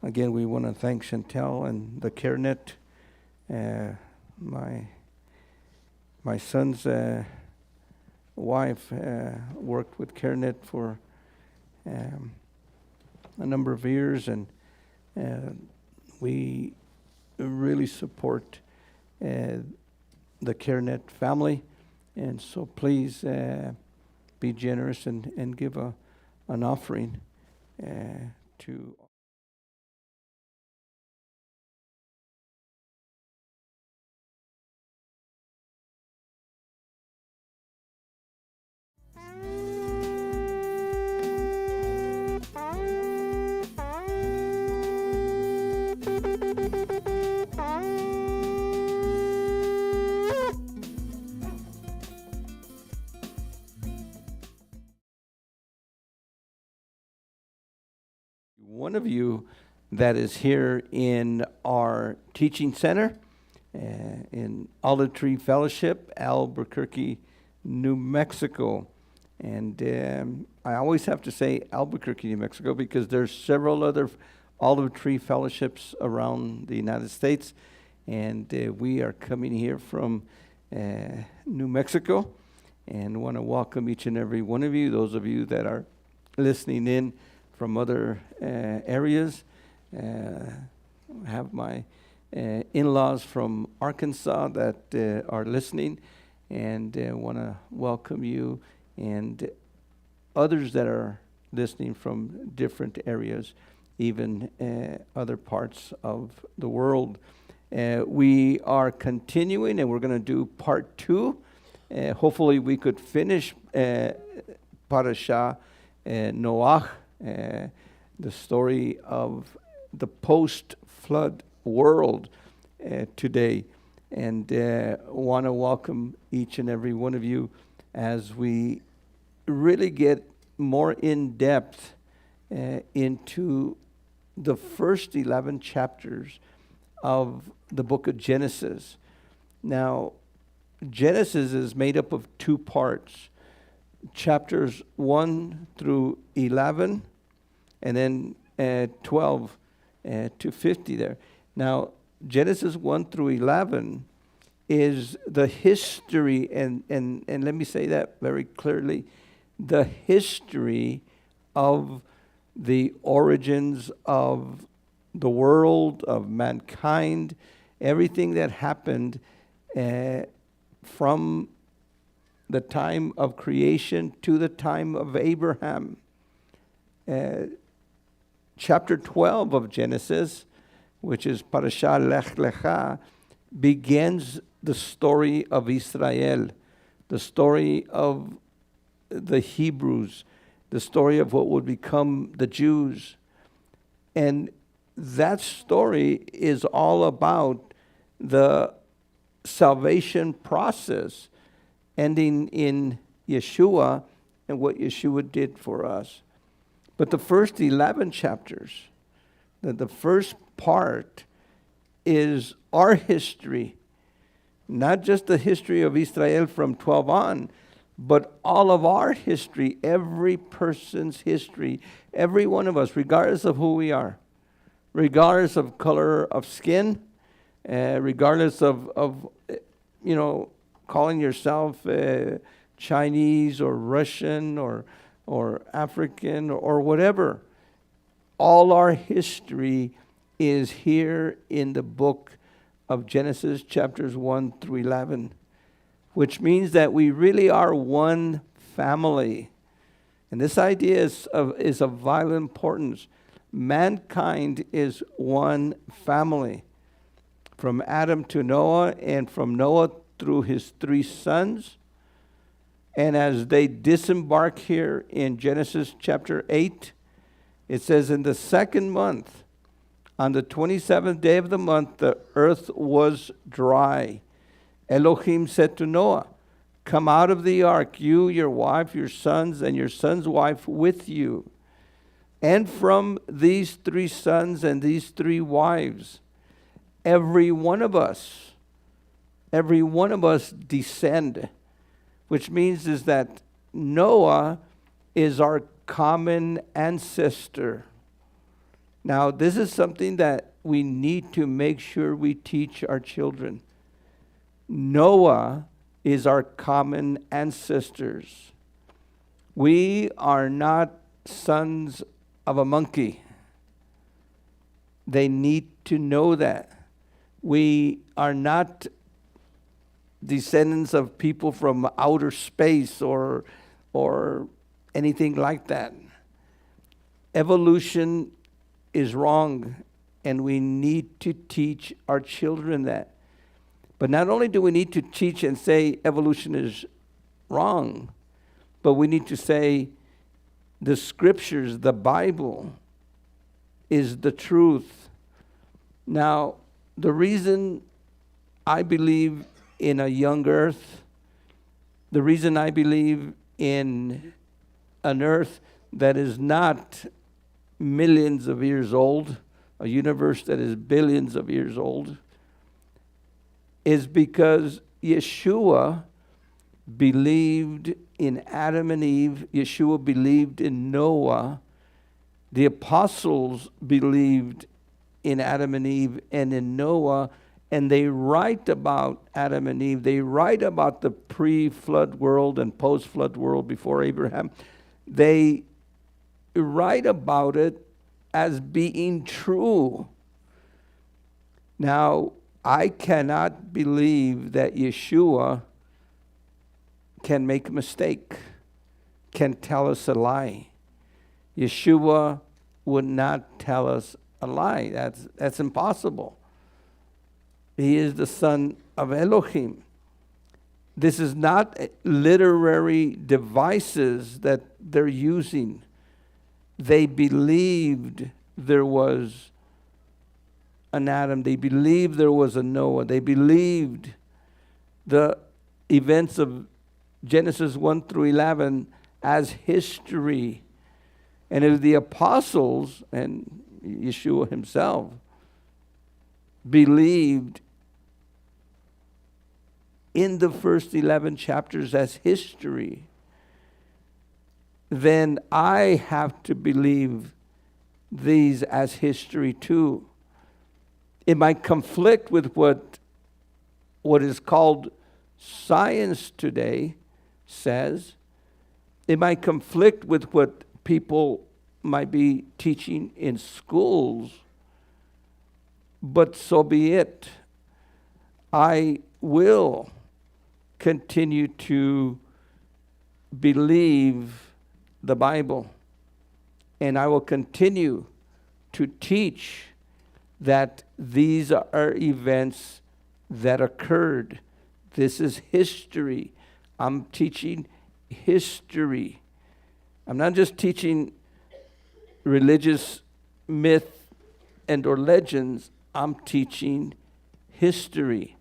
Again, we want to thank Chantel and the CareNet. My son's wife worked with CareNet for a number of years, and we really support the CareNet family. And so please be generous and give an offering to. One of you that is here in our teaching center in Olive Tree Fellowship, Albuquerque, New Mexico. And I always have to say Albuquerque, New Mexico, because there's several other Olive Tree Fellowships around the United States. And we are coming here from New Mexico, and want to welcome each and every one of you, those of you that are listening in from other areas. Have my in-laws from Arkansas that are listening, and want to welcome you, and others that are listening from different areas, even other parts of the world. We are continuing, and we're going to do part 2. Hopefully we could finish Parashah Noach, the story of the post-flood world today. And want to welcome each and every one of you as we really get more in depth into the first 11 chapters of the book of Genesis. Now, Genesis is made up of 2 parts, chapters 1 through 11, and then 12 to 50 there. Now, Genesis 1 through 11 is the history, and let me say that very clearly, the history of the origins of the world, of mankind, everything that happened from the time of creation to the time of Abraham. Chapter 12 of Genesis, which is Parashah Lech Lecha, begins the story of Israel, the story of the Hebrews, the story of what would become the Jews. And that story is all about the salvation process ending in Yeshua and what Yeshua did for us. But the first 11 chapters, the first part, is our history, not just the history of Israel from 12 on, but all of our history, every person's history, every one of us, regardless of who we are, regardless of color of skin, regardless of calling yourself Chinese or Russian or African or whatever. All our history is here in the book of Genesis, chapters 1 through 11, which means that we really are one family. And this idea is of vital importance. Mankind is one family. From Adam to Noah, and from Noah through his 3 sons. And as they disembark here in Genesis chapter 8, it says, in the 2nd month, on the 27th day of the month, the earth was dry. Elohim said to Noah, come out of the ark, you, your wife, your sons, and your son's wife with you. And from these 3 sons and these 3 wives, every one of us descend, which means is that Noah is our common ancestor. Now, this is something that we need to make sure we teach our children. Noah is our common ancestors. We are not sons of a monkey. They need to know that. We are not descendants of people from outer space or anything like that. Evolution is wrong, and we need to teach our children that. But not only do we need to teach and say evolution is wrong, but we need to say the scriptures, the Bible, is the truth. Now, the reason I believe in a young earth, the reason I believe in an earth that is not millions of years old, a universe that is billions of years old, is because Yeshua believed in Adam and Eve. Yeshua believed in Noah. The apostles believed in Adam and Eve and in Noah, and they write about Adam and Eve. They write about the pre-flood world and post-flood world before Abraham. They write about it as being true. Now, I cannot believe that Yeshua can make a mistake, can tell us a lie. Yeshua would not tell us a lie. That's impossible. He is the son of Elohim. This is not literary devices that they're using. They believed there was an Adam. They believed there was a Noah. They believed the events of Genesis 1 through 11 as history. And if the apostles and Yeshua himself believed in the first 11 chapters as history, then I have to believe these as history too. It might conflict with what is called science today says. It might conflict with what people might be teaching in schools, but so be it. I will continue to believe the Bible, and I will continue to teach that these are events that occurred. This is history. I'm teaching history. I'm not just teaching religious myth and or legends. I'm teaching history.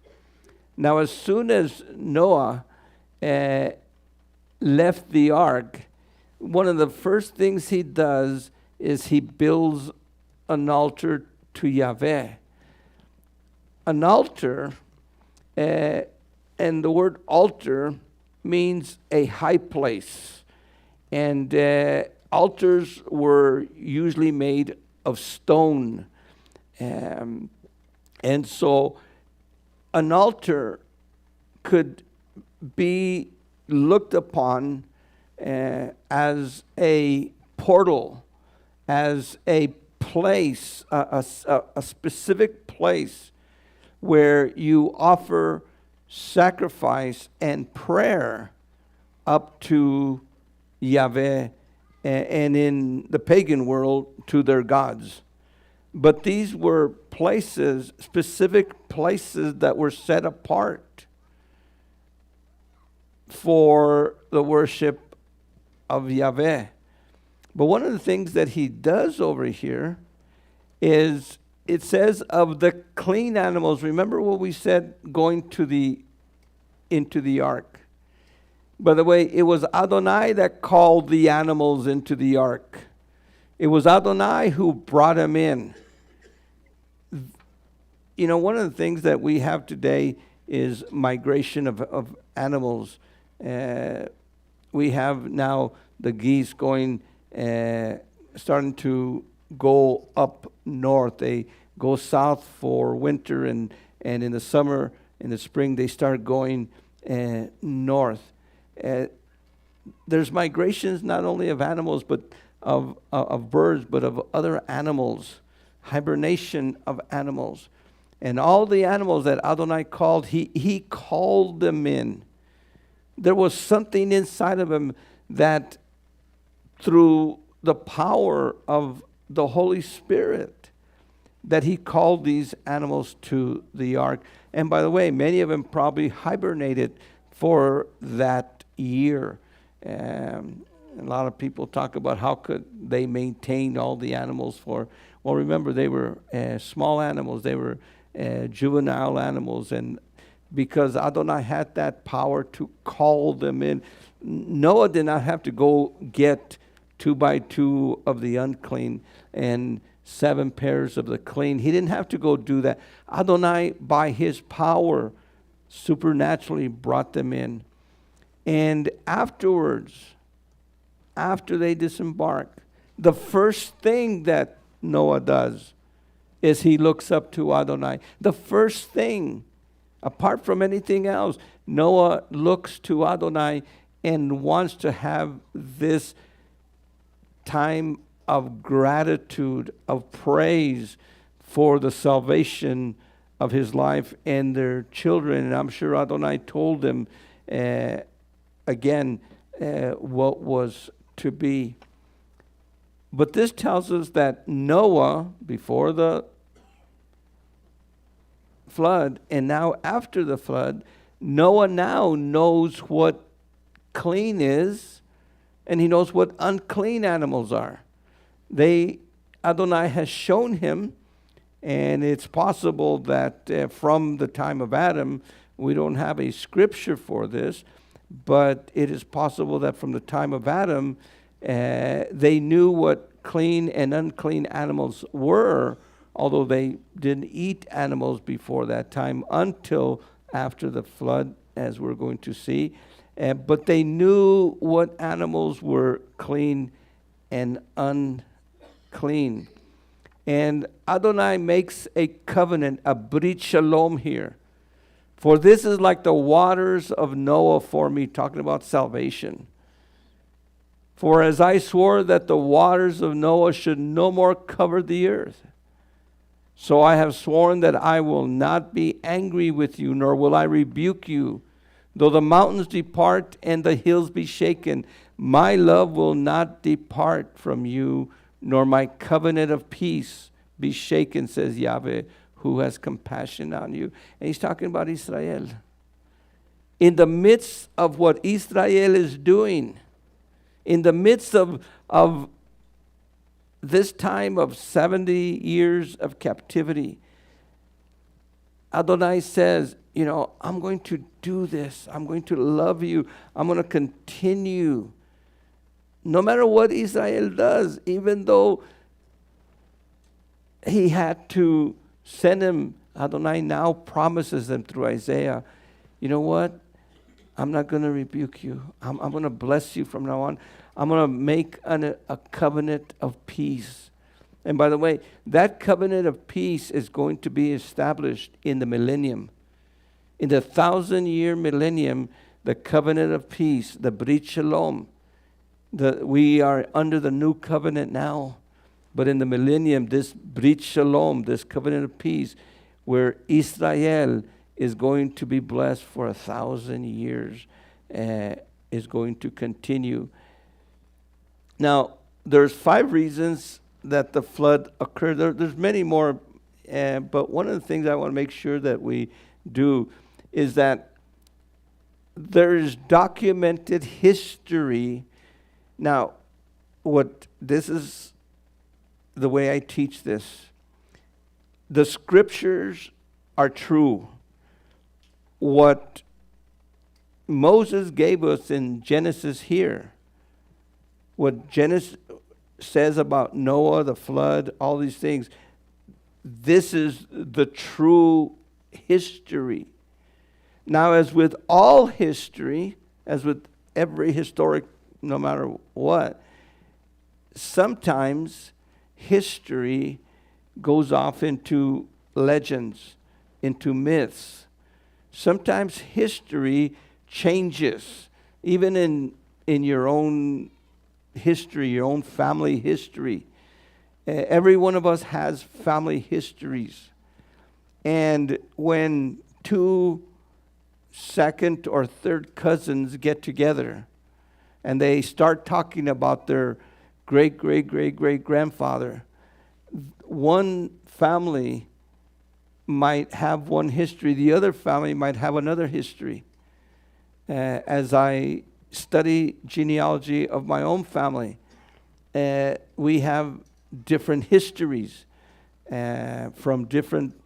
Now, as soon as Noah left the ark, one of the first things he does is he builds an altar to Yahweh. An altar, and the word altar means a high place. And altars were usually made of stone. And so an altar could be looked upon as a portal, as a place, a specific place where you offer sacrifice and prayer up to Yahweh, and in the pagan world, to their gods. But these were places, specific places that were set apart for the worship of Yahweh. But one of the things that he does over here is, it says of the clean animals. Remember what we said going into the ark? By the way, it was Adonai that called the animals into the ark. It was Adonai who brought them in. You know, one of the things that we have today is migration of animals. We have now the geese going, starting to go up north. They go south for winter, and in the summer, in the spring, they start going north. There's migrations not only of animals, but of birds, but of other animals, hibernation of animals. And all the animals that Adonai called, he called them in. There was something inside of him that through the power of the Holy Spirit, that he called these animals to the ark. And by the way, many of them probably hibernated for that year. A lot of people talk about how could they maintain all the animals for. Well, remember, they were small animals. They were juvenile animals. And because Adonai had that power to call them in, Noah did not have to go get 2 by 2 of the unclean and 7 pairs of the clean. He didn't have to go do that. Adonai, by his power, supernaturally brought them in. And afterwards, after they disembark, the first thing that Noah does is he looks up to Adonai. The first thing, apart from anything else, Noah looks to Adonai and wants to have this time of gratitude, of praise for the salvation of his life and their children. And I'm sure Adonai told them again what was to be. But this tells us that Noah, before the flood, and now after the flood, Noah now knows what clean is, and he knows what unclean animals are. Adonai has shown him, and it's possible that from the time of Adam, we don't have a scripture for this, but it is possible that from the time of Adam, they knew what clean and unclean animals were, although they didn't eat animals before that time until after the flood, as we're going to see. But they knew what animals were clean and unclean. And Adonai makes a covenant, a brit shalom here. For this is like the waters of Noah for me, talking about salvation. For as I swore that the waters of Noah should no more cover the earth, so I have sworn that I will not be angry with you, nor will I rebuke you. Though the mountains depart and the hills be shaken, my love will not depart from you, nor my covenant of peace be shaken, says Yahweh, who has compassion on you. And he's talking about Israel. In the midst of what Israel is doing, in the midst of this time of 70 years of captivity, Adonai says, I'm going to do this. I'm going to love you. I'm going to continue. No matter what Israel does, even though he had to send him, Adonai now promises them through Isaiah, you know what? I'm not going to rebuke you. I'm going to bless you from now on. I'm going to make a covenant of peace. And by the way, that covenant of peace is going to be established in the millennium. In the 1,000-year millennium, the covenant of peace, the brit shalom, we are under the new covenant now. But in the millennium, this brit shalom, this covenant of peace, where Israel is going to be blessed for 1,000 years, is going to continue. Now, there's 5 reasons that the flood occurred. There's many more, but one of the things I want to make sure that we do is that there is documented history. Now, this is the way I teach this. The scriptures are true. What Moses gave us in Genesis here, what Genesis says about Noah, the flood, all these things, this is the true history. Now, as with all history, as with every historic, no matter what, sometimes history goes off into legends, into myths. Sometimes history changes, even in your own history, your own family history. Every one of us has family histories. And when two second or third cousins get together and they start talking about their great-great-great-great-grandfather, one family might have one history, the other family might have another history. As I study genealogy of my own family, we have different histories from different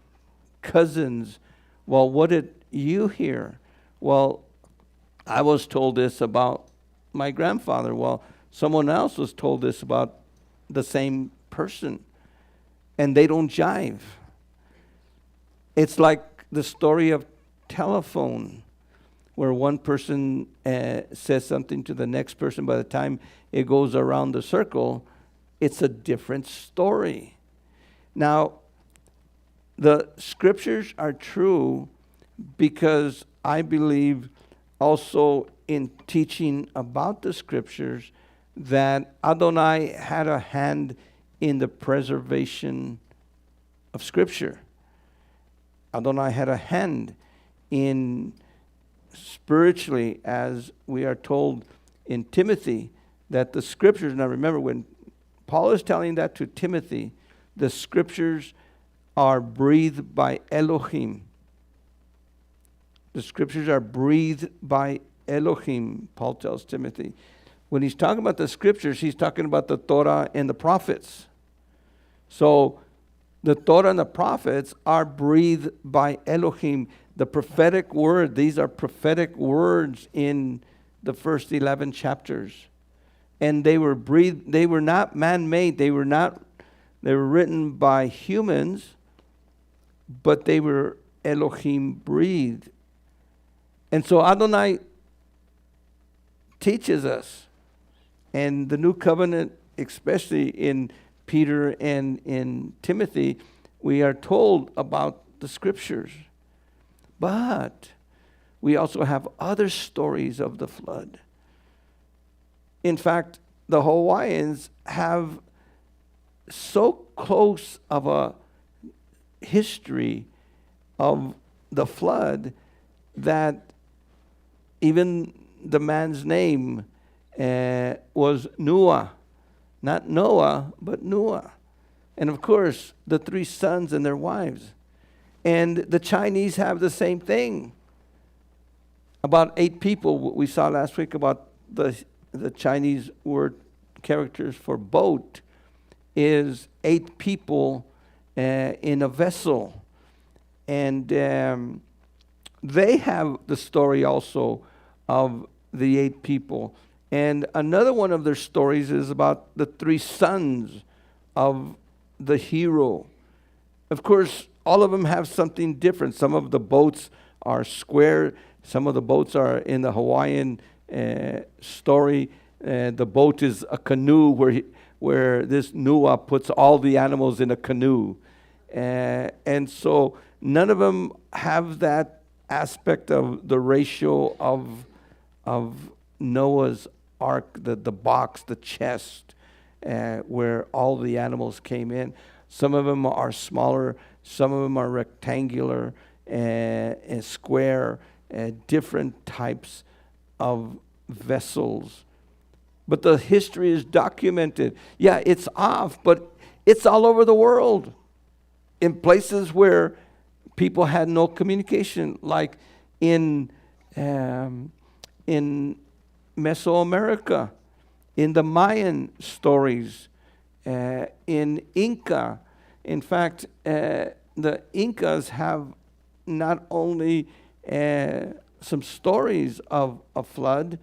cousins. Well, what did you hear? Well, I was told this about my grandfather. Well, someone else was told this about the same person, and they don't jive. It's like the story of telephone, where one person says something to the next person. By the time it goes around the circle, it's a different story. Now, the scriptures are true because I believe also in teaching about the scriptures that Adonai had a hand in the preservation of scripture. Adonai had a hand in spiritually, as we are told in Timothy, that the scriptures, now remember, when Paul is telling that to Timothy, the scriptures are breathed by Elohim. The scriptures are breathed by Elohim, Paul tells Timothy. When he's talking about the scriptures, he's talking about the Torah and the prophets. So the Torah and the prophets are breathed by Elohim. The prophetic word, these are prophetic words in the first 11 chapters. And they were breathed, they were not man-made, they were written by humans, but they were Elohim breathed. And so Adonai teaches us, and the new covenant, especially in Peter and in Timothy, we are told about the scriptures. But we also have other stories of the flood. In fact, the Hawaiians have so close of a history of the flood that even the man's name was Noah. Not Noah, but Noah. And of course, the 3 sons and their wives. And the Chinese have the same thing. About 8 people, we saw last week about the Chinese word characters for boat is 8 people in a vessel. And they have the story also of the 8 people. And another one of their stories is about the 3 sons of the hero. Of course, all of them have something different. Some of the boats are square. Some of the boats are in the Hawaiian story. The boat is a canoe where this Noah puts all the animals in a canoe. And so none of them have that aspect of the ratio of Noah's ark, the box, the chest, where all the animals came in. Some of them are smaller, some of them are rectangular and square, different types of vessels. But the history is documented. Yeah, it's off, but it's all over the world. In places where people had no communication, like in Mesoamerica, in the Mayan stories, in Inca. In fact, the Incas have not only some stories of a flood,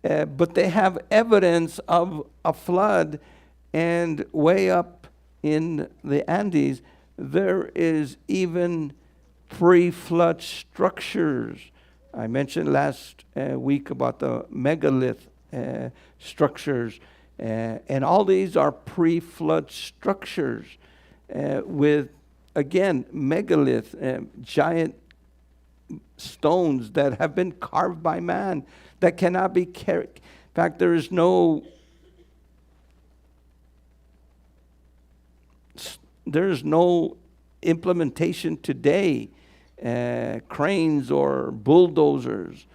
but they have evidence of a flood. And way up in the Andes, there is even pre-flood structures. I mentioned last week about the megalith structures And all these are pre-flood structures with, again, megalith, giant stones that have been carved by man that cannot be carried. In fact, there is no implementation today, cranes or bulldozers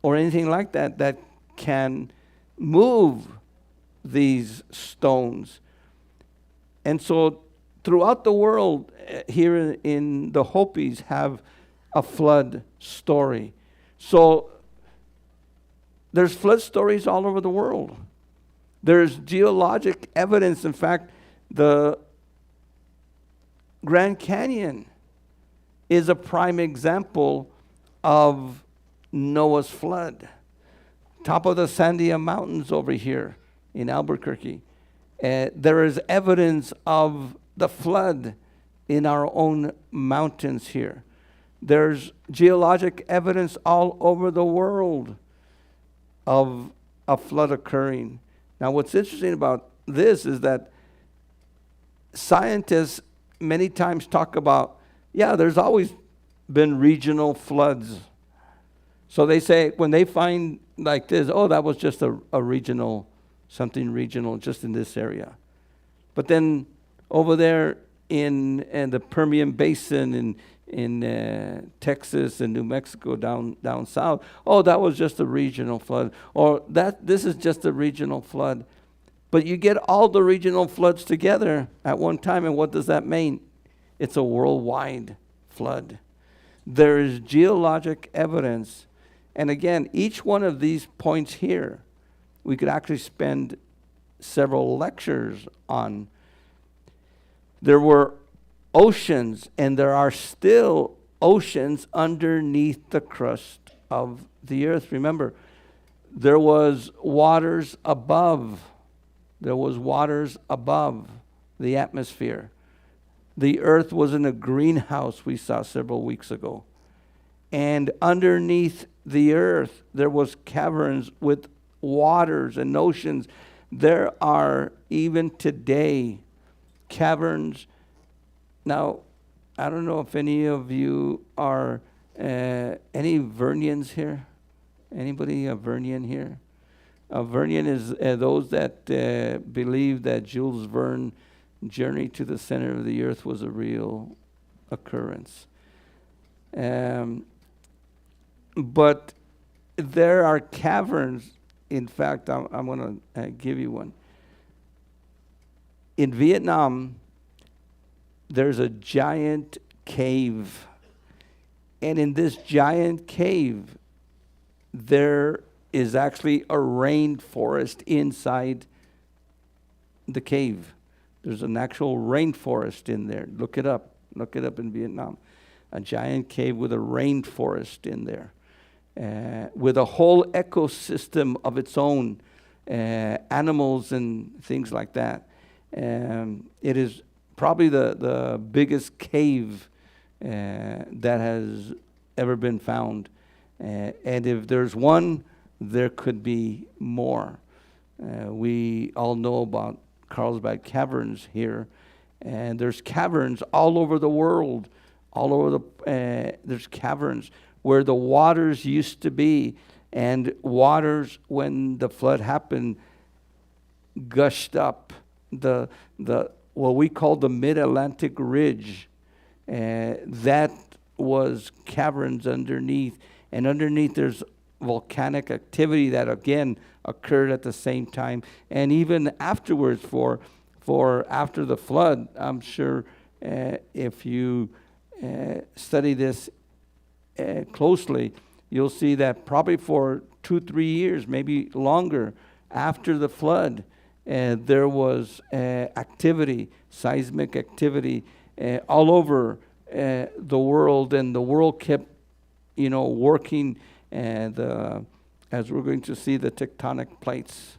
or anything like that, that can move these stones. And so throughout the world, here in the Hopis have a flood story. So there's flood stories all over the world. There's geologic evidence. In fact, the Grand Canyon is a prime example of Noah's flood. Top of the Sandia Mountains over here in Albuquerque, there is evidence of the flood in our own mountains here. There's geologic evidence all over the world of a flood occurring. Now, what's interesting about this is that scientists many times talk about, there's always been regional floods. So they say, when they find like this, that was just a regional, something regional just in this area. But then over there in the Permian Basin in Texas and New Mexico down south, that was just a regional flood. Or this is just a regional flood. But you get all the regional floods together at one time, and what does that mean? It's a worldwide flood. There is geologic evidence. And again, each one of these points here, we could actually spend several lectures on. There were oceans, and there are still oceans underneath the crust of the earth. Remember, there was waters above. There was waters above the atmosphere. The earth was in a greenhouse we saw several weeks ago. And underneath the earth, there was caverns with waters and oceans. There are, even today, caverns. Now, I don't know if any of you are, any Vernians here? Anybody a Vernian here? A Vernian is those that believe that Jules Verne journey to the center of the earth was a real occurrence. But there are caverns. In fact, I'm going to give you one. In Vietnam, there's a giant cave. And in this giant cave, there is actually a rainforest inside the cave. There's an actual rainforest in there. Look it up. Look it up in Vietnam. A giant cave with a rainforest in there. With a whole ecosystem of its own, animals and things like that. It is probably the biggest cave that has ever been found. And if there's one, there could be more. We all know about Carlsbad Caverns here, and there's caverns all over the world. There's caverns where the waters used to be, and waters, when the flood happened, gushed up the what we call the Mid-Atlantic Ridge. That was caverns underneath, and underneath there's volcanic activity that again occurred at the same time, and even afterwards for after the flood. I'm sure if you study this closely, you'll see that probably for 2-3 years, maybe longer, after the flood, there was activity, seismic activity all over the world, and the world kept, working, and as we're going to see, the tectonic plates.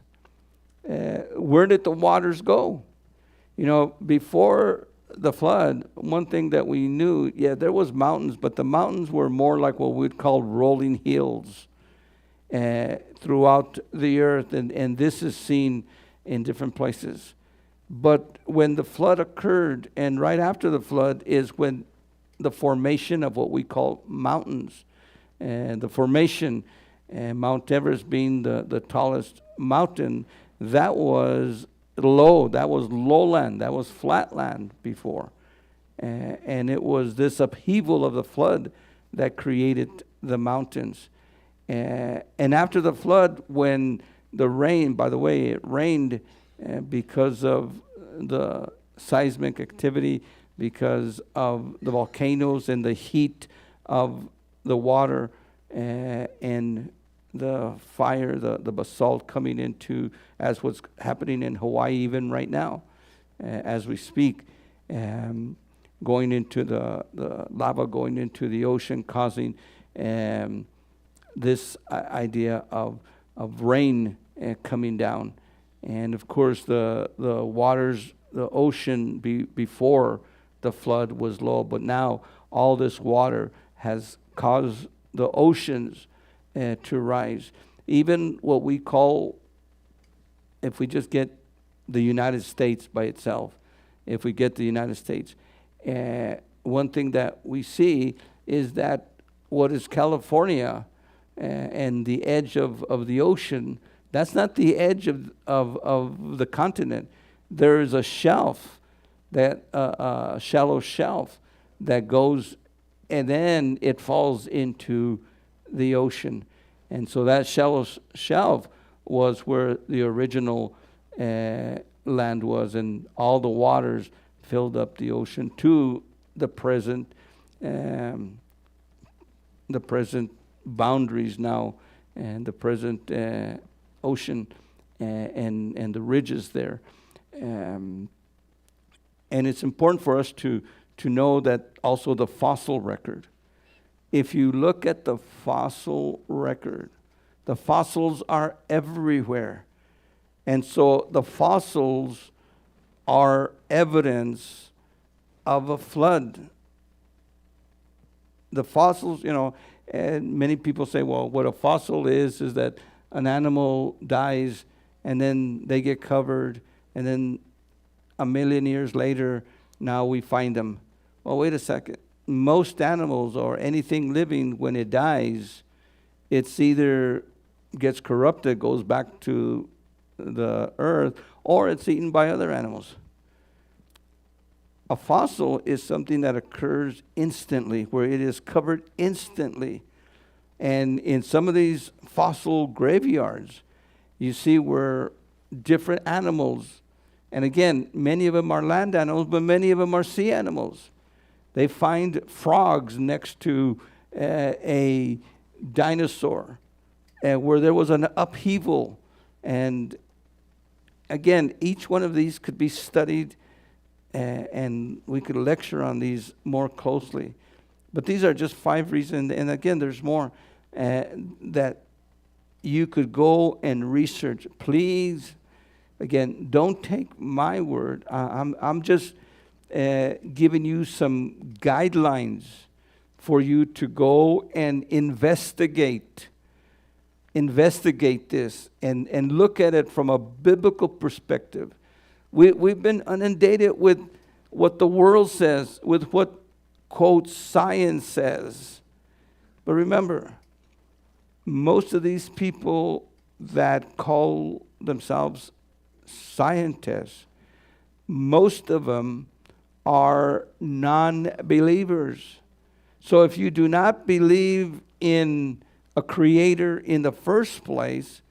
Where did the waters go? Before the flood, one thing that we knew, there was mountains, but the mountains were more like what we'd call rolling hills throughout the earth, and this is seen in different places. But when the flood occurred, and right after the flood is when the formation of what we call mountains. And the formation, Mount Everest being the tallest mountain, that was low, that was lowland, that was flatland before. And it was this upheaval of the flood that created the mountains. And after the flood, when the rain, by the way, it rained because of the seismic activity, because of the volcanoes and the heat of the water and the fire, the basalt coming into, as what's happening in Hawaii even right now, as we speak, going into the lava going into the ocean, causing this idea of rain coming down. And of course the waters, the ocean before the flood was low, but now all this water has caused the oceans to rise. Even what we call, if we just get the United States by itself, if we get the United States, one thing that we see is that what is California and the edge of the ocean, that's not the edge of the continent. There is a shelf, that shallow shelf that goes, and then it falls into the ocean. And so that shallow shelf was where the original land was, and all the waters filled up the ocean to the present boundaries now, and the present ocean and the ridges there. And it's important for us to know that also the fossil record. If you look at the fossil record, the fossils are everywhere. And so the fossils are evidence of a flood. The fossils, and many people say, well, what a fossil is that an animal dies and then they get covered, and then a million years later, now we find them. Well, wait a second. Most animals or anything living, when it dies, it's either gets corrupted, goes back to the earth, or it's eaten by other animals. A fossil is something that occurs instantly, where it is covered instantly. And in some of these fossil graveyards, you see where different animals, and again, many of them are land animals, but many of them are sea animals. They find frogs next to a dinosaur where there was an upheaval. And again, each one of these could be studied, and we could lecture on these more closely. But these are just 5 reasons. And again, there's more that you could go and research. Please, again, don't take my word. I'm just giving you some guidelines for you to go and investigate this and look at it from a biblical perspective. We've been inundated with what the world says, with what, quote, science says. But remember, most of these people that call themselves scientists, most of them are non-believers. So if you do not believe in a creator in the first place,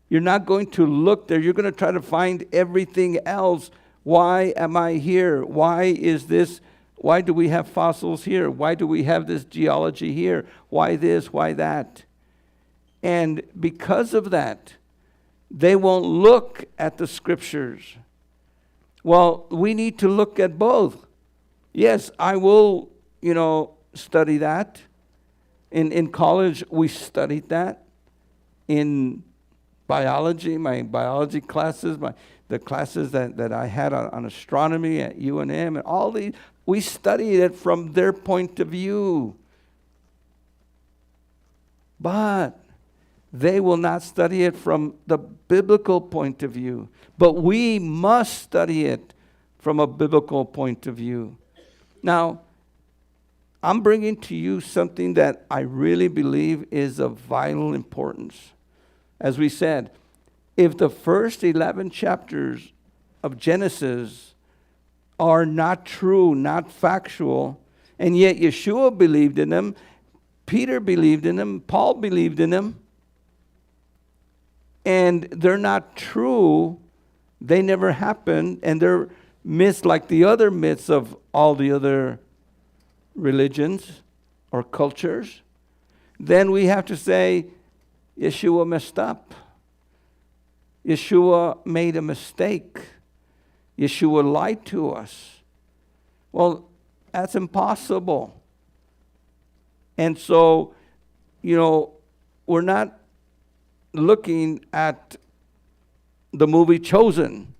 you're not going to look there. You're going to try to find everything else. Why am I here? Why is this? Why do we have fossils here? Why do we have this geology here? Why this? Why that? And because of that, they won't look at the scriptures. Well, we need to look at both. Yes, I will, study that. In college, we studied that. In biology, my biology classes, the classes that I had on astronomy at UNM, and all these, we studied it from their point of view. But They will not study it from the biblical point of view. But we must study it from a biblical point of view. Now, I'm bringing to you something that I really believe is of vital importance. As we said, if the first 11 chapters of Genesis are not true, not factual, and yet Yeshua believed in them, Peter believed in them, Paul believed in them, and they're not true, they never happened, and they're myths like the other myths of all the other religions or cultures, then we have to say Yeshua messed up. Yeshua made a mistake. Yeshua lied to us. Well, that's impossible. And so, we're not looking at the movie Chosen,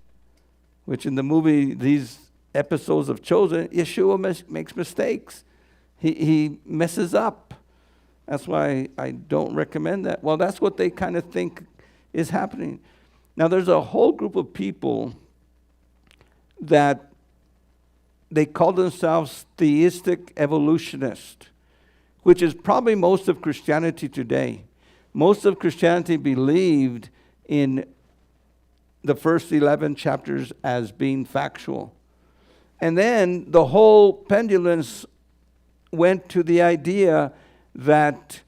which in the movie, these episodes of Chosen, Yeshua makes mistakes. He messes up. That's why I don't recommend that. Well, that's what they kind of think is happening. Now, there's a whole group of people that they call themselves theistic evolutionists, which is probably most of Christianity today. Most of Christianity believed in the first 11 chapters as being factual. And then the whole pendulum went to the idea that,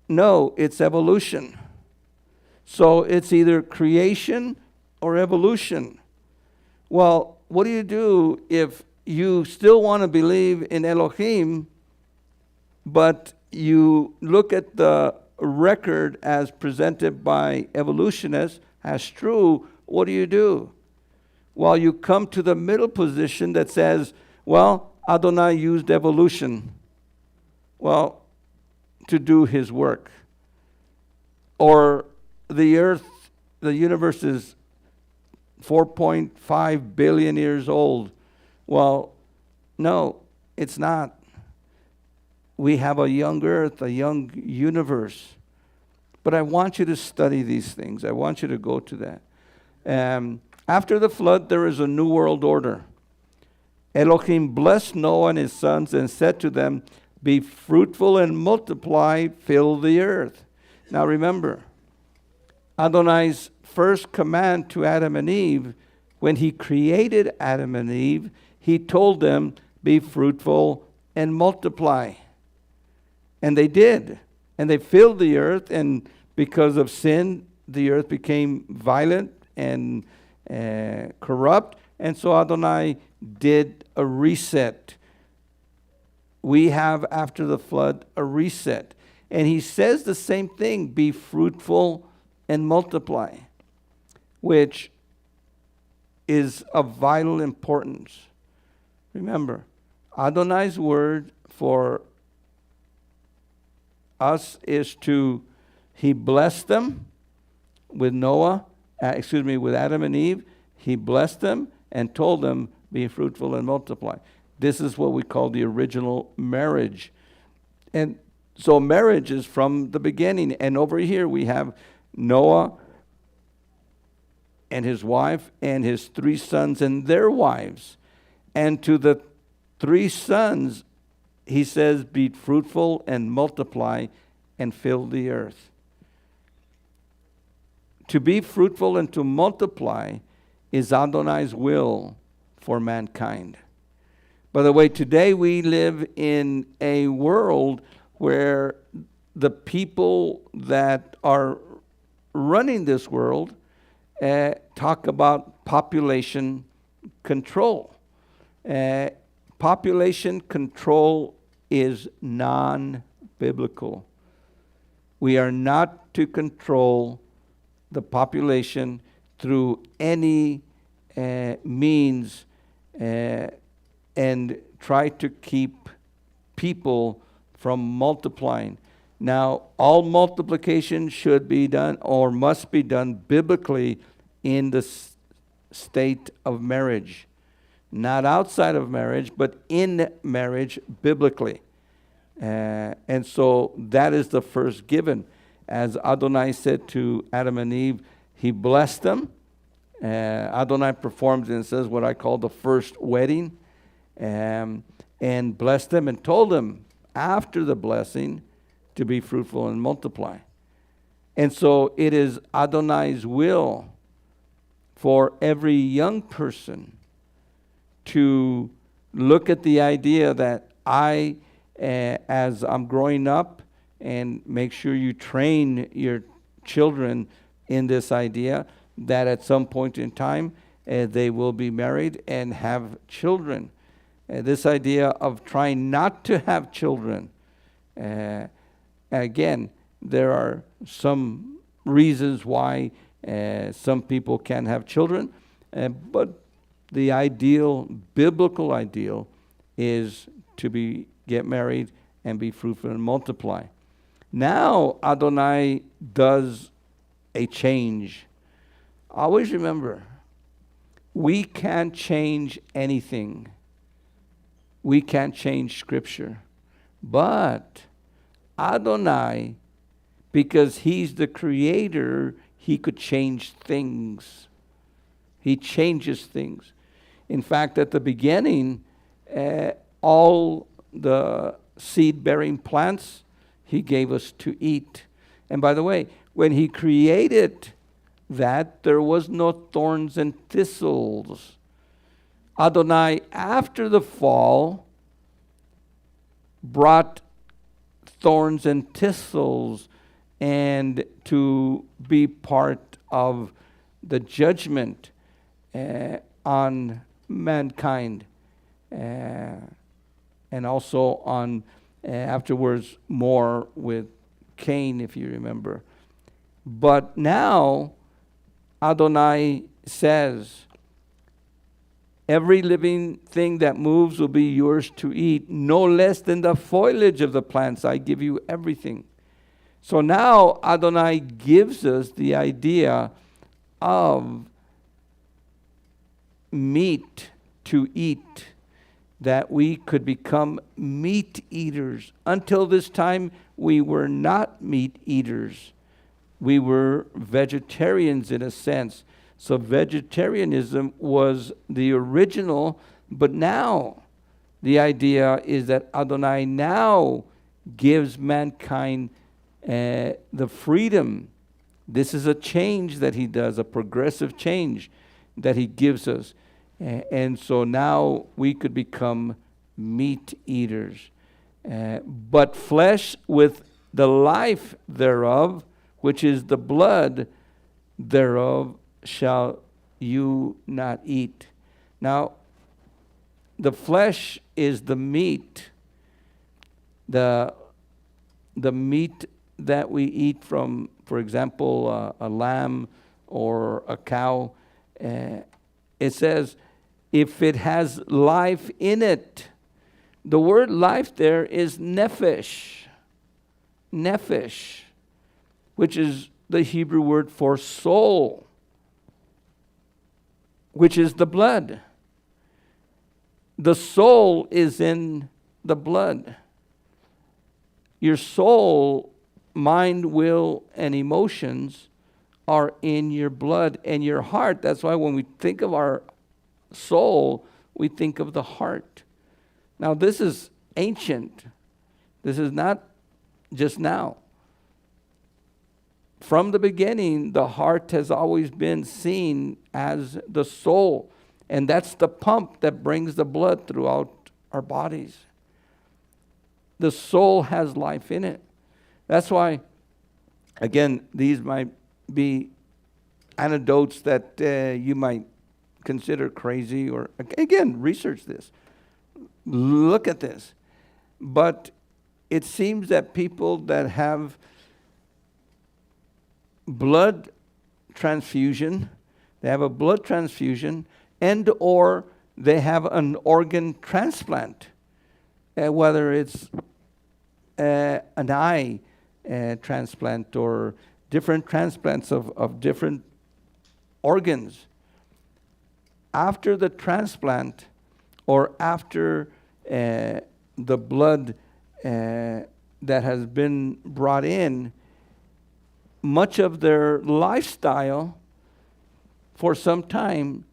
no, it's evolution. So it's either creation or evolution. Well, what do you do if you still want to believe in Elohim, but you look at the record as presented by evolutionists as true? What do? Well, you come to the middle position that says, well, Adonai used evolution, to do his work. Or the earth, the universe is 4.5 billion years old. Well, no, it's not. We have a young earth, a young universe. But I want you to study these things. I want you to go to that. After the flood, there is a new world order. Elohim blessed Noah and his sons and said to them, be fruitful and multiply, fill the earth. Now remember, Adonai's first command to Adam and Eve, when he created Adam and Eve, he told them, be fruitful and multiply. And they did. And they filled the earth, and because of sin, the earth became violent and corrupt. And so Adonai did a reset. We have, after the flood, a reset. And he says the same thing, be fruitful and multiply, which is of vital importance. Remember, Adonai's word for us is he blessed them with with Adam and Eve. He blessed them and told them, be fruitful and multiply. This is what we call the original marriage. And so marriage is from the beginning. And over here we have Noah and his wife and his 3 sons and their wives. And to the 3 sons, he says, be fruitful and multiply and fill the earth. To be fruitful and to multiply is Adonai's will for mankind. By the way, today we live in a world where the people that are running this world talk about population control. Population control is non-biblical. We are not to control the population through any means and try to keep people from multiplying. Now, all multiplication should be done or must be done biblically in the state of marriage. Not outside of marriage, but in marriage biblically. And so that is the first given. as Adonai said to Adam and Eve, he blessed them. Adonai performs, and says, what I call the first wedding, and blessed them and told them after the blessing to be fruitful and multiply. And so it is Adonai's will for every young person to look at the idea that I, as I'm growing up, and make sure you train your children in this idea that at some point in time they will be married and have children. This idea of trying not to have children, again, there are some reasons why some people can have children, but the ideal, biblical ideal, is to get married and be fruitful and multiply. Now Adonai does a change. Always remember, we can't change anything. We can't change Scripture. But Adonai, because he's the creator, he could change things. He changes things. In fact, at the beginning, all the seed-bearing plants he gave us to eat. And by the way, when he created that, there was no thorns and thistles. Adonai, after the fall, brought thorns and thistles and to be part of the judgment on mankind, and also on afterwards more with Cain, if you remember. But now Adonai says, every living thing that moves will be yours to eat, no less than the foliage of the plants. I give you everything. So now Adonai gives us the idea of meat to eat, that we could become meat eaters. Until this time, we were not meat eaters. We were vegetarians in a sense. So vegetarianism was the original, but now the idea is that Adonai now gives mankind the freedom. This is a change that he does, a progressive change that he gives us. And so now we could become meat eaters. But flesh with the life thereof, which is the blood thereof, shall you not eat. Now, the flesh is the meat, the meat that we eat from, for example, a lamb or a cow. It says, if it has life in it. The word life there is nephesh. Nephesh, which is the Hebrew word for soul, which is the blood. The soul is in the blood. Your soul, mind, will, and emotions are in your blood and your heart. That's why when we think of our soul, we think of the heart. Now, this is ancient. This is not just now. From the beginning, the heart has always been seen as the soul. And that's the pump that brings the blood throughout our bodies. The soul has life in it. That's why, again, these might be anecdotes that you might consider crazy, or, again, research this. Look at this. But it seems that people that have blood transfusion, they have a blood transfusion, and or they have an organ transplant, whether it's an eye transplant or different transplants of different organs. After the transplant or after the blood that has been brought in, much of their lifestyle for some time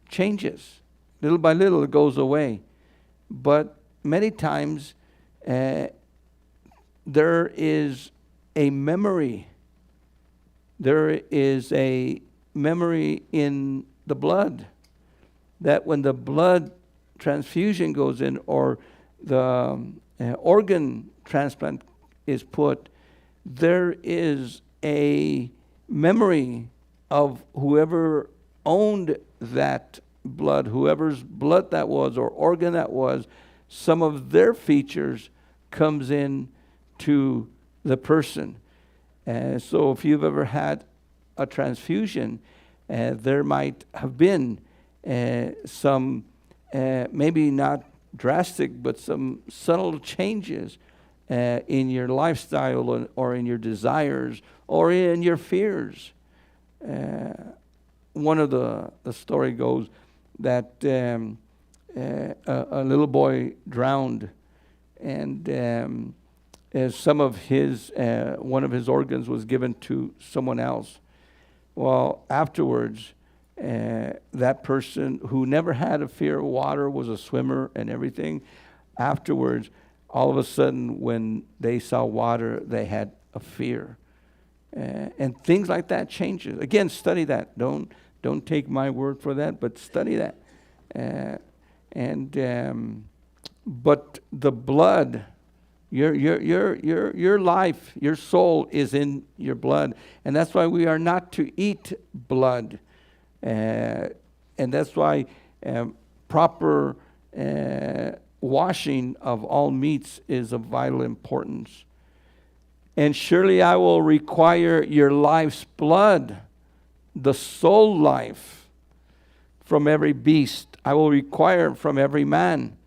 changes. Little by little, it goes away. But many times, there is a memory. There is a memory in the blood that when the blood transfusion goes in or the organ transplant is put, there is a memory of whoever owned that blood, whoever's blood that was or organ that was. Some of their features comes in to the person. So if you've ever had a transfusion, there might have been some, maybe not drastic, but some subtle changes in your lifestyle or in your desires or in your fears. One of the story goes that a little boy drowned, and some of his one of his organs was given to someone else. Well, afterwards, that person who never had a fear of water, was a swimmer and everything, afterwards, all of a sudden, when they saw water, they had a fear. And things like that changes. Again, study that. Don't take my word for that, but study that. But the blood, your life, your soul is in your blood, and that's why we are not to eat blood, and that's why proper washing of all meats is of vital importance. And surely I will require your life's blood, the soul life, from every beast. I will require from every man.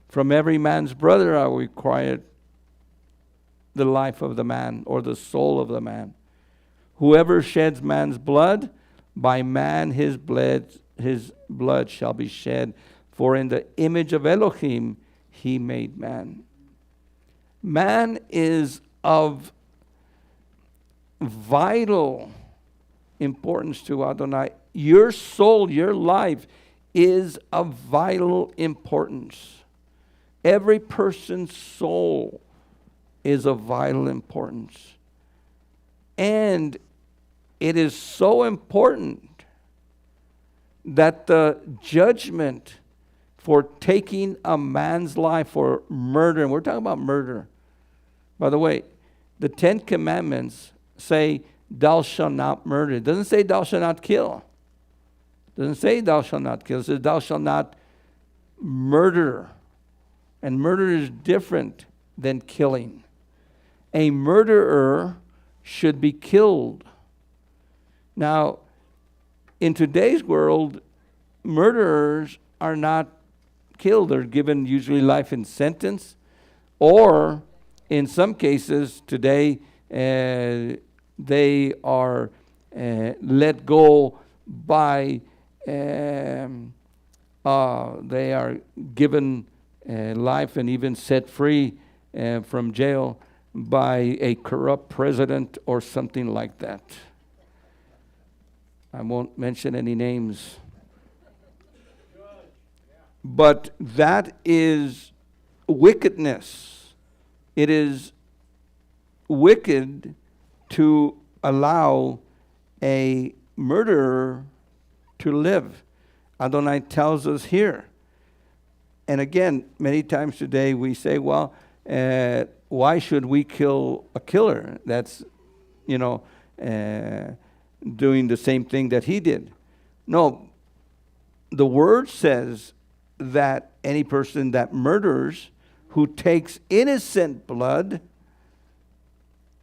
From every man's brother I will require the life of the man, or the soul of the man. Whoever sheds man's blood, by man his blood shall be shed. For in the image of Elohim he made man. Man is of vital importance to Adonai. Your soul, your life is of vital importance. Every person's soul is of vital importance. And it is so important that the judgment for taking a man's life for murder, and we're talking about murder. By the way, the 10 Commandments say, thou shalt not murder. It doesn't say thou shalt not kill. It doesn't say thou shalt not kill. It says thou shalt not murder. And murder is different than killing. A murderer should be killed. Now, in today's world, murderers are not killed. They're given usually life in sentence, or in some cases today, they are let go by, they are given life and even set free from jail by a corrupt president or something like that. I won't mention any names. But that is wickedness. It is wicked to allow a murderer to live. Adonai tells us here. And again, many times today we say, well, why should we kill a killer that's, doing the same thing that he did? No, the word says that any person that murders, who takes innocent blood,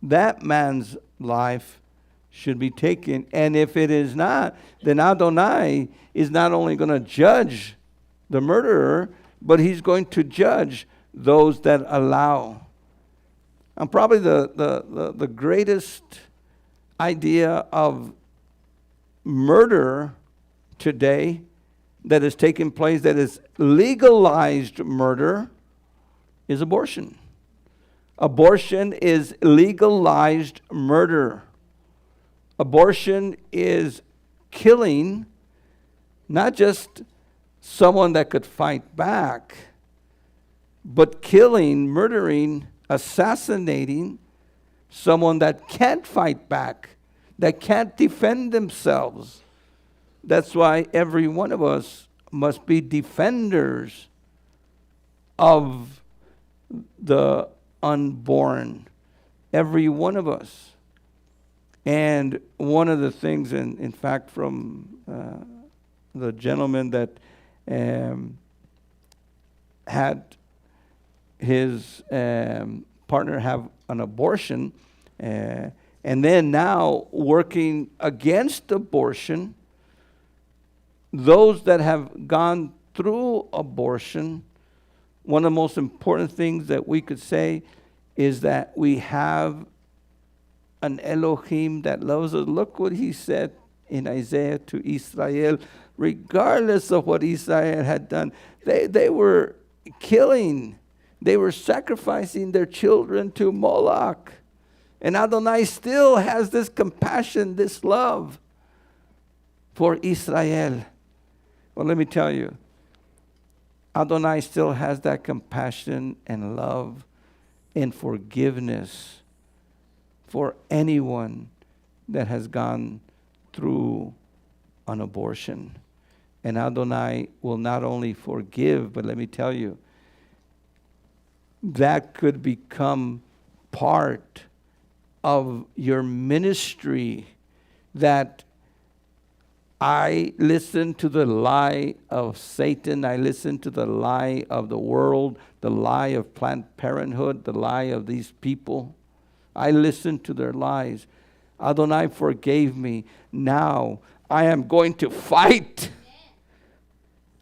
that man's life should be taken. And if it is not, then Adonai is not only going to judge the murderer, but he's going to judge those that allow. And probably the greatest idea of murder today that is taking place, that is legalized murder, is abortion. Abortion is legalized murder. Abortion is killing not just someone that could fight back, but killing, murdering, assassinating someone that can't fight back, that can't defend themselves. That's why every one of us must be defenders of the unborn. Every one of us. And one of the things, in fact, from the gentleman that had his partner have an abortion, and then now working against abortion, those that have gone through abortion, one of the most important things that we could say is that we have an Elohim that loves us. Look what he said in Isaiah to Israel, regardless of what Israel had done. They were killing, they were sacrificing their children to Moloch. And Adonai still has this compassion, this love for Israel. Well, let me tell you, Adonai still has that compassion and love and forgiveness for anyone that has gone through an abortion. And Adonai will not only forgive, but let me tell you, that could become part of your ministry, that I listen to the lie of Satan, I listen to the lie of the world, the lie of Planned Parenthood, the lie of these people. I listened to their lies. Adonai forgave me. Now I am going to fight.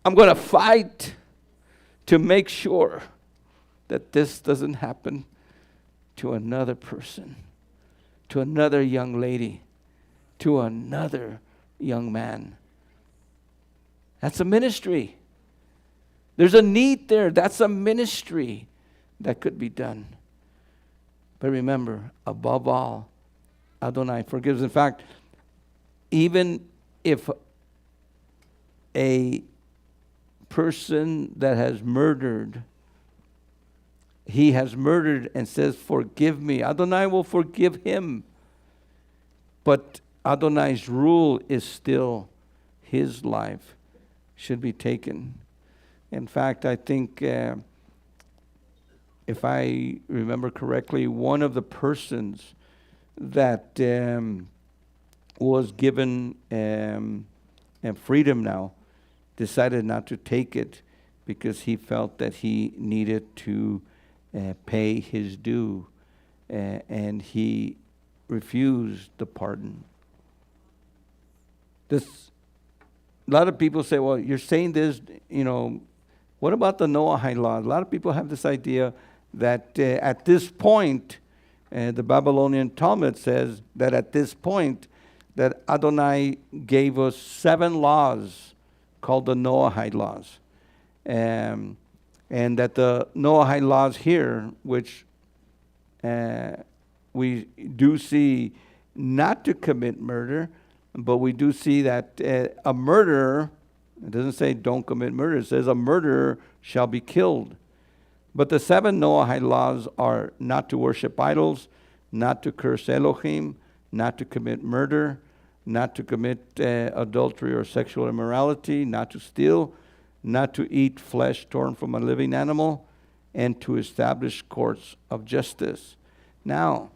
I'm going to fight to make sure that this doesn't happen to another person, to another young lady, to another young man. That's a ministry. There's a need there. That's a ministry that could be done. But remember, above all, Adonai forgives. In fact, even if a person that has murdered, he has murdered and says, forgive me, Adonai will forgive him. But Adonai's rule is still his life should be taken. In fact, I think, if I remember correctly, one of the persons that was given freedom now decided not to take it because he felt that he needed to pay his due, and he refused the pardon. A lot of people say, well, you're saying this, what about the Noahide law? A lot of people have this idea that at this point, the Babylonian Talmud says that at this point, that Adonai gave us 7 laws called the Noahide laws. And that the Noahide laws here, which we do see not to commit murder, but we do see that a murderer, it doesn't say don't commit murder, it says a murderer shall be killed. But the 7 Noahide laws are not to worship idols, not to curse Elohim, not to commit murder, not to commit adultery or sexual immorality, not to steal, not to eat flesh torn from a living animal, and to establish courts of justice. Now,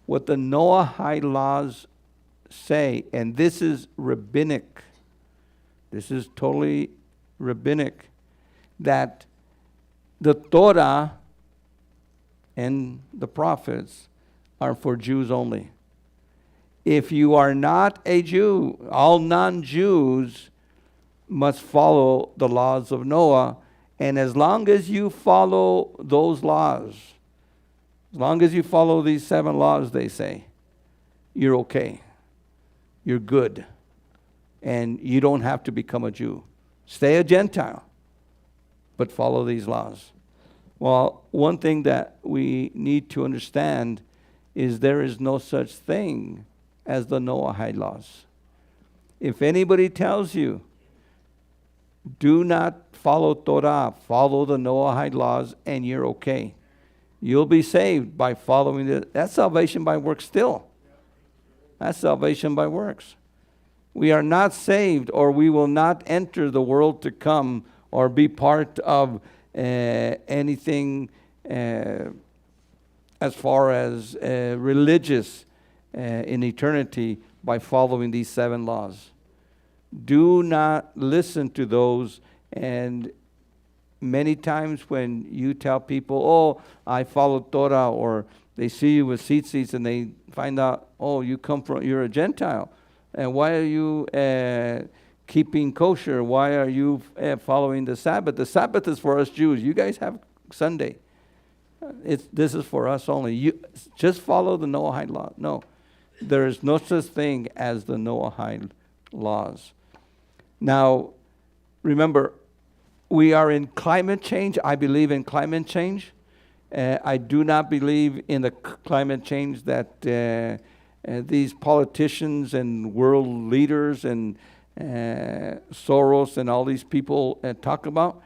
what the Noahide laws say, and this is rabbinic, this is totally rabbinic, that the Torah and the prophets are for Jews only. If you are not a Jew, all non-Jews must follow the laws of Noah, and as long as you follow those laws, as long as you follow these 7 laws, they say, you're okay. You're good. And you don't have to become a Jew. Stay a Gentile, but follow these laws. Well, one thing that we need to understand is there is no such thing as the Noahide laws. If anybody tells you, do not follow Torah, follow the Noahide laws, and you're okay. You'll be saved by following it. That's salvation by works still. That's salvation by works. We are not saved, or we will not enter the world to come or be part of anything as far as religious in eternity by following these 7 laws. Do not listen to those. And many times when you tell people, oh, I follow Torah, or they see you with tzitzis and they find out, oh, you're a Gentile. And why are you keeping kosher? Why are you following the Sabbath? The Sabbath is for us Jews. You guys have Sunday. This is for us only. You just follow the Noahide law. No, there is no such thing as the Noahide laws. Now, remember, we are in climate change. I believe in climate change. I do not believe in the climate change that these politicians and world leaders and Soros and all these people talk about.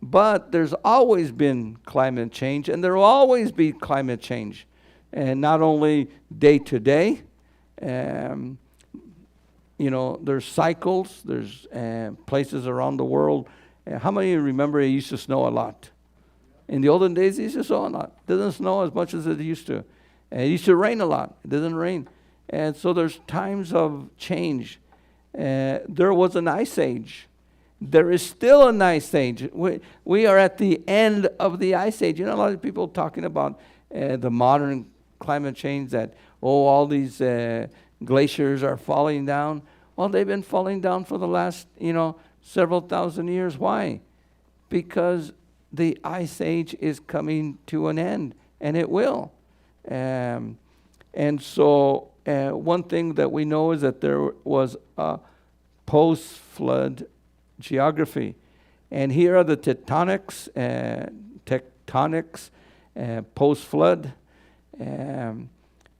But there's always been climate change, and there will always be climate change. And not only day to day, there's cycles, there's places around the world. How many of you remember it used to snow a lot? In the olden days, it used to snow a lot. It doesn't snow as much as it used to. And it used to rain a lot. It doesn't rain. And so there's times of change. There was an ice age. There is still an ice age. We are at the end of the ice age. A lot of people talking about the modern climate change, that, all these glaciers are falling down. Well, they've been falling down for the last, several thousand years. Why? Because the ice age is coming to an end, and it will. And so one thing that we know is that there was a post-flood geography. And here are the tectonics post-flood.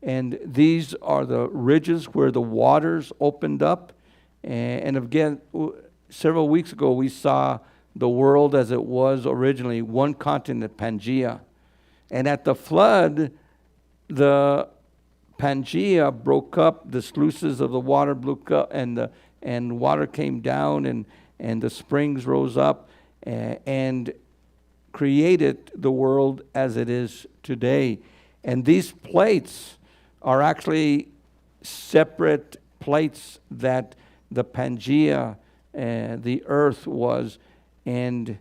And these are the ridges where the waters opened up. And again, several weeks ago, we saw the world as it was originally, one continent, Pangaea. And at the flood, the Pangaea broke up, the sluices of the water broke up, and water came down, and the springs rose up and created the world as it is today. And these plates are actually separate plates that the Pangaea, the earth was, and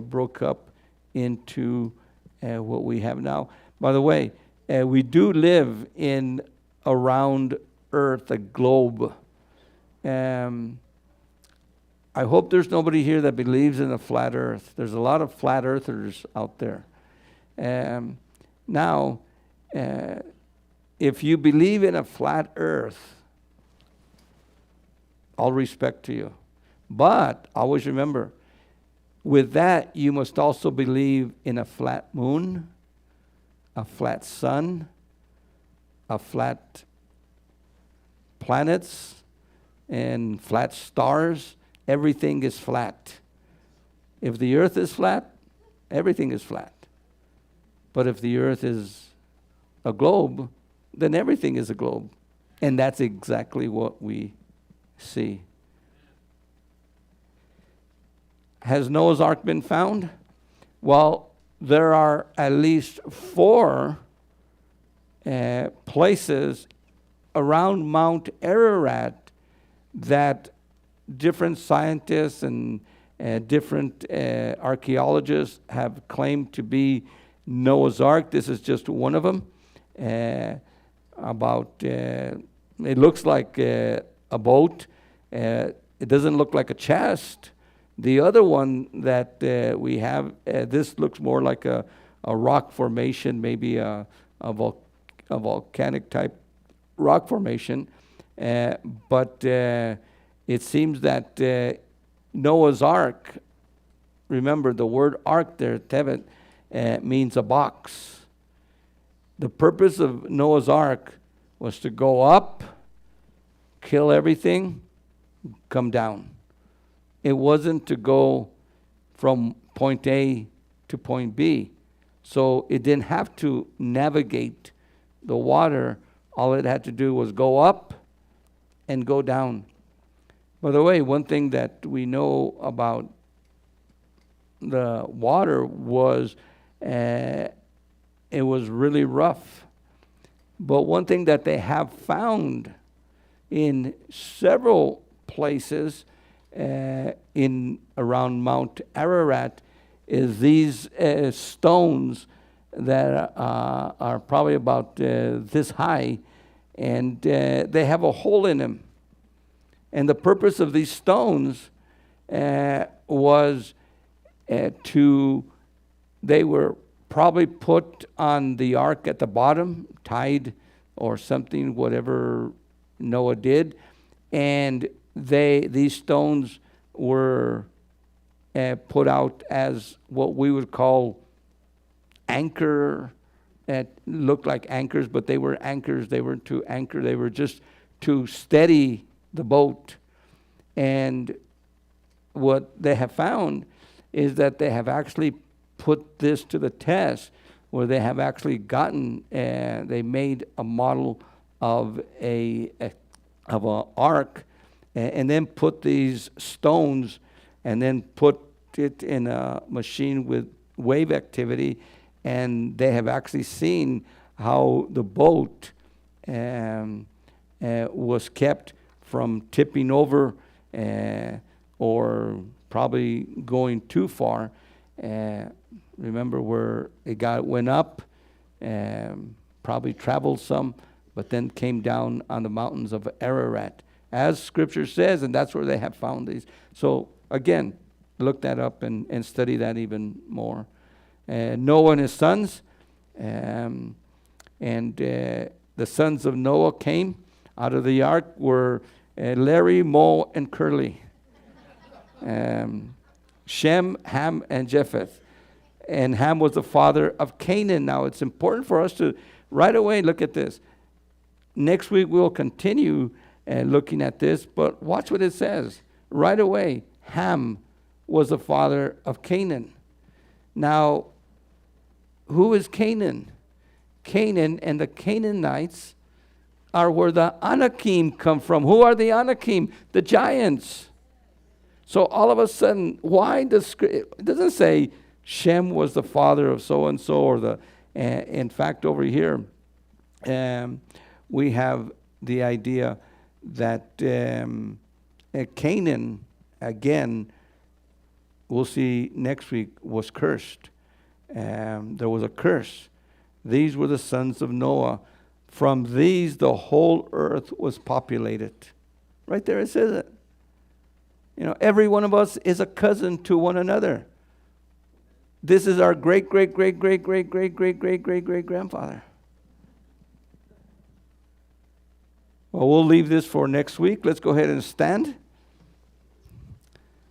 broke up into what we have now. By the way, we do live in a round earth, a globe. I hope there's nobody here that believes in a flat earth. There's a lot of flat earthers out there. Now, if you believe in a flat earth, all respect to you. But always remember, with that, you must also believe in a flat moon, a flat sun, a flat planets, and flat stars. Everything is flat. If the earth is flat, everything is flat. But if the earth is a globe, then everything is a globe. And that's exactly what we see. Has Noah's Ark been found? Well, there are at least 4 places around Mount Ararat that different scientists and different archaeologists have claimed to be Noah's Ark. This is just one of them. It looks like a boat. It doesn't look like a chest. The other one that we have, this looks more like a rock formation, maybe a volcanic type rock formation. But it seems that Noah's Ark, remember the word ark there, tevet, means a box. The purpose of Noah's Ark was to go up kill everything, come down. It wasn't to go from point A to point B. So it didn't have to navigate the water. All it had to do was go up and go down. By the way, one thing that we know about the water was it was really rough. But one thing that they have found in several places in around Mount Ararat is these stones that are probably about this high, and they have a hole in them. And the purpose of these stones was they were probably put on the ark at the bottom, tied or something, whatever Noah did. And these stones were put out as what we would call anchor. It looked like anchors, but they were anchors. They weren't to anchor. They were just to steady the boat. And what they have found is that they have actually put this to the test, where they have actually gotten, they made a model of an ark, and then put these stones, and then put it in a machine with wave activity, and they have actually seen how the boat was kept from tipping over or probably going too far. Remember where it went up, probably traveled some, but then came down on the mountains of Ararat, as Scripture says, and that's where they have found these. So again, look that up and study that even more. Noah and his sons, and the sons of Noah came out of the ark were Larry, Mo, and Curly. Shem, Ham, and Japheth. And Ham was the father of Canaan. Now, it's important for us to right away look at this. Next week, we'll continue looking at this, but watch what it says. Right away, Ham was the father of Canaan. Now, who is Canaan? Canaan and the Canaanites are where the Anakim come from. Who are the Anakim? The giants. So all of a sudden, why does it doesn't say Shem was the father of so and so, or in fact over here we have the idea that Canaan, again, we'll see next week, was cursed. There was a curse. These were the sons of Noah. From these the whole earth was populated. Right there it says it. You know, every one of us is a cousin to one another. This is our great, great, great, great, great, great, great, great, great, great grandfather. Well, we'll leave this for next week. Let's go ahead and stand.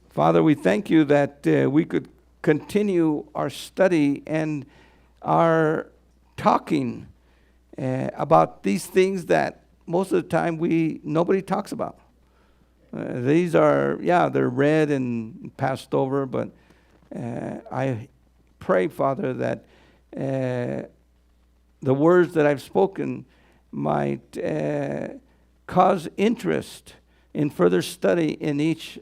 Father, we thank you that we could continue our study and our talking about these things that most of the time nobody talks about. These are, they're read and passed over, but I pray, Father, that the words that I've spoken might cause interest in further study in each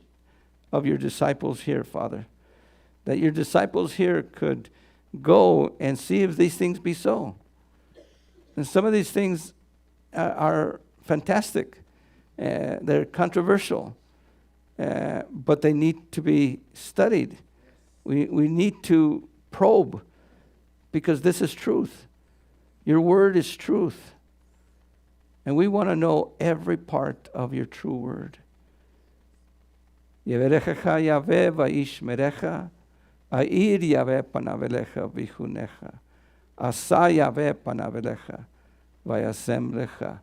of your disciples here, Father. That your disciples here could go and see if these things be so. And some of these things are fantastic. They're controversial, but they need to be studied. We need to probe, because this is truth. Your word is truth. And we want to know every part of your true word. Yeverechecha Yahweh va'ishmerecha, a'ir Yahweh panav elecha v'chunecha, asa Yahweh panav elecha v'yasem lecha.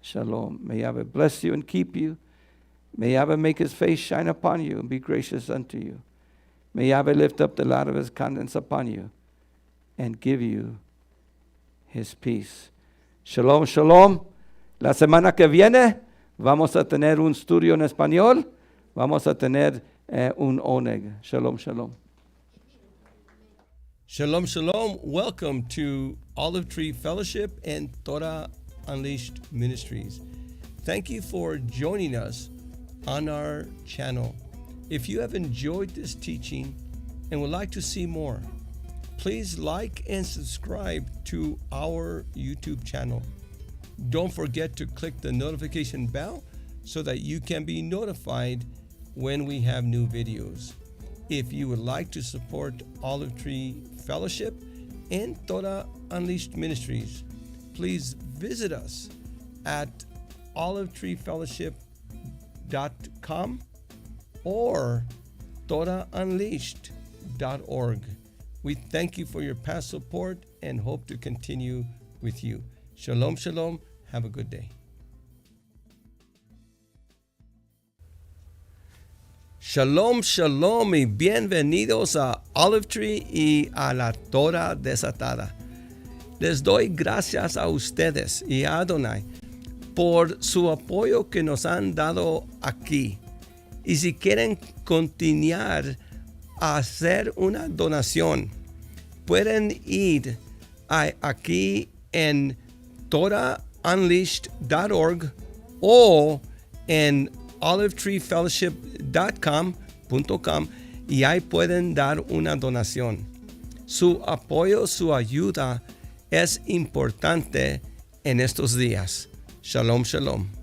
Shalom. May Yahweh bless you and keep you. May Yahweh make his face shine upon you and be gracious unto you. May Yahweh lift up the light of his countenance upon you and give you his peace. Shalom, shalom. La semana que viene vamos a tener un estudio en español, vamos a tener un oneg. Shalom, shalom. Shalom, shalom. Welcome to Olive Tree Fellowship and Torah Unleashed Ministries. Thank you for joining us on our channel. If you have enjoyed this teaching and would like to see more, please like and subscribe to our YouTube channel. Don't forget to click the notification bell so that you can be notified when we have new videos. If you would like to support Olive Tree Fellowship and Torah Unleashed Ministries, please visit us at olivetreefellowship.com or torahunleashed.org. We thank you for your past support and hope to continue with you. Shalom, shalom. Have a good day. Shalom, shalom y bienvenidos a Olive Tree y a la Torah desatada. Les doy gracias a ustedes y a Adonai por su apoyo que nos han dado aquí. Y si quieren continuar a hacer una donación, pueden ir aquí en torahunleashed.org o en olivetreefellowship.com y ahí pueden dar una donación. Su apoyo, su ayuda es importante en estos días. Shalom, shalom.